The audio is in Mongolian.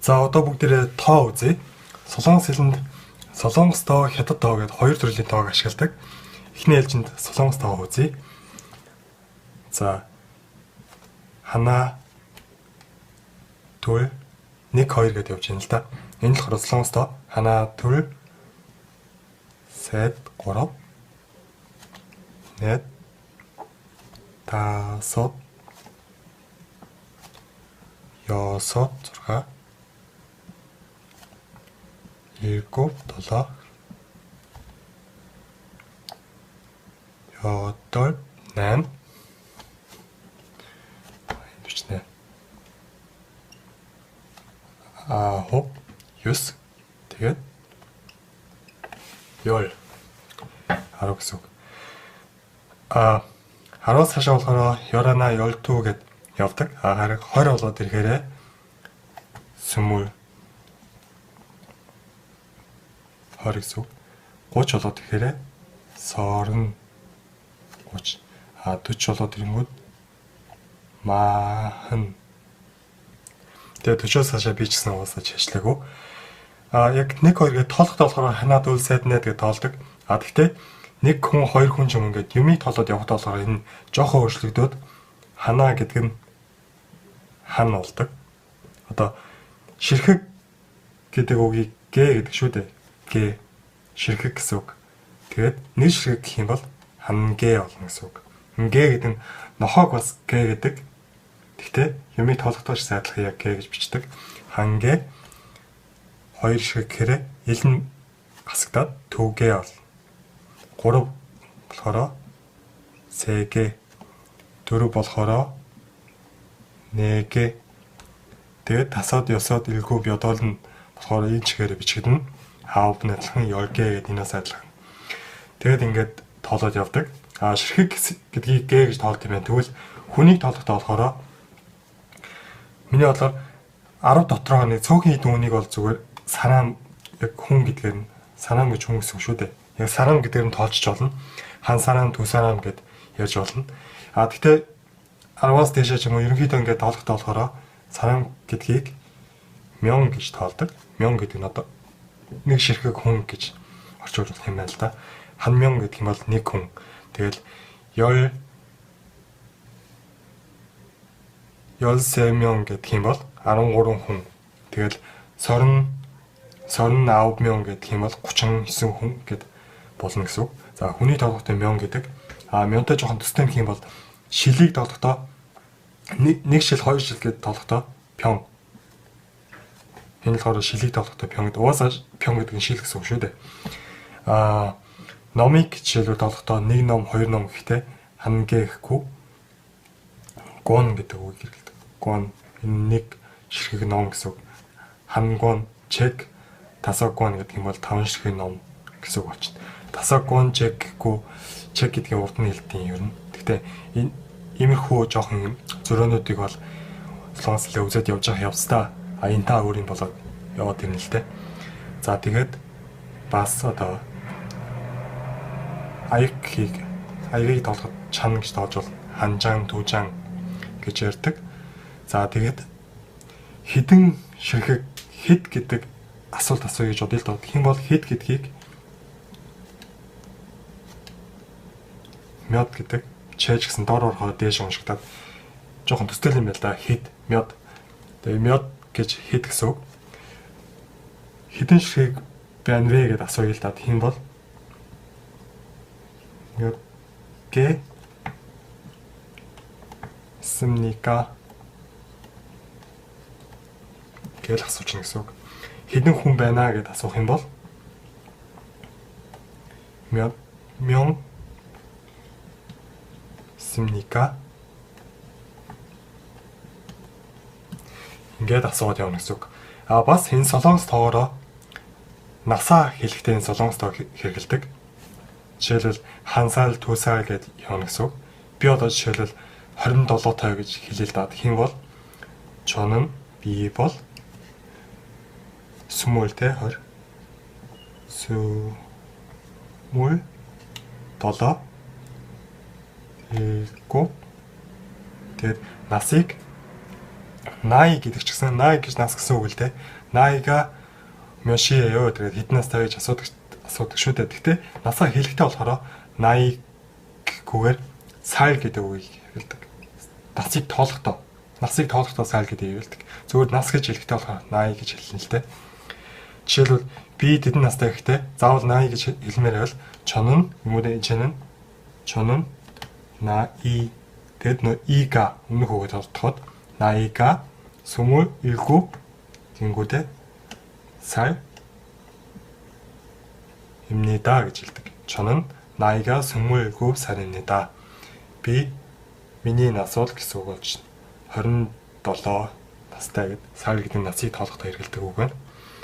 За одоо бүгдээрээ тоо үзье. Солонгос хэлэнд солонгос тоо, хятад тоо гэдэг хоёр төрлийн тоог ашигладаг. Эхний ээлжинд солонгос тоо үзье. За хана 둘 1 2 гэдээ явж байна л да. Энэ болохоор солонгос тоо. 하나 둘 셋3 넷 다섯 여섯 6 일곱 7 8 8 힘드시네. 9 10 тэгээд 10 10 гэсэн үг. 10-аас хашаа болохоор 11 12 гэд явдаг. Харин 20 болоод ирэхээр сүмүр 20 гэсэн үг. 30 болоод ирэхээр сорн 30. 40 болоод ирэнгүүт махан. Тэгээд 40-оос хашаа би ч гэсэн угаасаа чашлаагүй. Яг 1 2 гээд тоолохдоо болохоор ханаа дүүл сайднаа гэж тоолдог. Гэхдээ нэг хүн хоёр хүн ч юм ингээд юмыг тоолоод явахдаа болохоор энэ жоохон өөрчлөгдөд ханаа гэдэг нь хан болдог. Одоо ширхэг гэдэг үгийг гэ гэдэг шүү дээ. Гэ ширхэг гэсэн үг. Тэгээд нэг ширхэг гэх юм бол хангэ болно гэсэн үг. Гэ гэдэг нь нохоог бас гэ гэдэг. Гэхдээ юмыг тоолохдоо ч сайдлах яг гэ гэж бичдэг. Хангэ хоёр ширхэг гэхээр ил нь гасагдаад түүгэ бол 3 болохоор сэгэ 4 болохоор нэгэ тэгээд тасаад ёсоод илгүү бёдол нь болохоор энэ чигээр бичигдэнэ. Хаав нь адилхан 10гэ гэдэг энэс адилхан. Тэгээд ингээд тоолоод явдаг. Ширхэг гэдгийг гэ гэж тоолд юм байна. Тэгвэл хүнийг тоолохдоо болохоор миний бодлоор 10 дотроо нэг цөөхөн хідэн үнийг бол зүгээр санаам яг хүн гэдгээр нь санаам гэж хүн гэсэн шүү дээ. Яг сарам гэдгээр нь тоолчих болно. Хан сарам, төв сарам гэд ярьж болно. Гэхдээ 10-аас дээшээ ч юм уу ерөнхийдөө ингээд тоолохдоо болохоор сарам гэдгийг мён гэж тоолдог. Мён гэдэг нь одоо нэг ширхэг хүн гэж орчуулж болох юм байна л да. Хан мён гэдэг юм бол нэг хүн. Тэгэл 13 гэдэг юм бол 13 хүн. Тэгэл сорн 9 мён гэдэг юм бол 39 хүн гэд болно гэсэн үг. За хүний тоолохдоо мён гэдэг. Мёнтой жоохон төстэй гэх юм бол шилийг тоолохдоо нэг шил хоёр шил гэд тоолохдоо пён. Энэ болохоор шилийг тоолохдоо пён гэдэг. Угаасаа пён гэдэг нь шил гэсэн үг шүү дээ. Номыг жишээлбэл тоолохдоо нэг ном, хоёр ном гэхтээ хангэ гэхгүй гон гэдэг үг хэрэглэдэг. Гон энэ нэг ширхэг ном гэсэн үг. Хангон чек тасаггон гэдэг юм бол 5 ширхэг ном гэсэн үг болчихно. Тасаггон чек гэхгүй чек гэдгийг урд нь хэлдэг юм. Гэхдээ энэ иймэрхүү жоохон зөрөөнүүдийг бол солонгос хэлээ үзээд явж байгаа явцдаа энэ та өөрийн болоод яваад ирнэ л дээ. За тэгээд бас одоо аягийг тоолоход чан гэж тоолж бол ханжаан, түүжаан гэж ярьдаг. За тэгээд хідэн ширхэг хэд гэдэг асуулт асууя гэж бодъё л доо. Тэгэх юм бол хэд гэдгийг мёд гэдэг чэж гэсэн доор орохоо дээш уншигдаад жоохон төстэй юм байл да. Хэд мёд. Тэгээ мёд гэж хэд гэсэн үг. Хэдэн ширхэг байна вэ гэдээ асууя л да. Тэгэх юм бол мёд гэ сэмника гэж асууж гин гэсэн үг. Хэдэн хүн байна гэдээ асуух юм бол мён сэмника ингээд асууад явна гэсэн үг. Бас энэ солонгос тоогоороо насаа хэлэхдээ энэ солонгос тоог хэрэгэлдэг. Жишээлбэл хансаал түүсаал гэдээ явна гэсэн үг. Би одоо жишээлбэл 27 тоо гэж хэлээ л да. Тэгэх юм бол чон нь би бол сүмүүлтэй 20 сүмүүл 7 тэгээд насыг Наи гэдэг ч гэсэн наи гэж нас гэсэн үг л дээ. Наига мёшиеё гэдэг хэдэн настай гэж асуудаг шүү дээ. Гэхдээ насаа хэлэхдээ болохоор наи гэхгүйгээр сайл гэдэг үгийг хэлдэг. Насыг тоологдоо сайл гэдэг хэлдэг. Зөвхөн нас гэж хэлэхдээ болохоор наи гэж хэлнэ л дээ. Жишээлбэл би тэдэн настай гэхдээ заавал наи гэж хэлмээр байвал чонон наи тэгэд нөө ига өмнөх үгээд ордоход наига сүмү илгү гингүүдээ сар имнида гэж хэлдэг. Чонон наига сүмү илгү сар입니다. Би миний нас бол гэсэн үг болж 27 настай гэд сар гэдэг насыг тоологоход хэрэгэлдэг үг байна.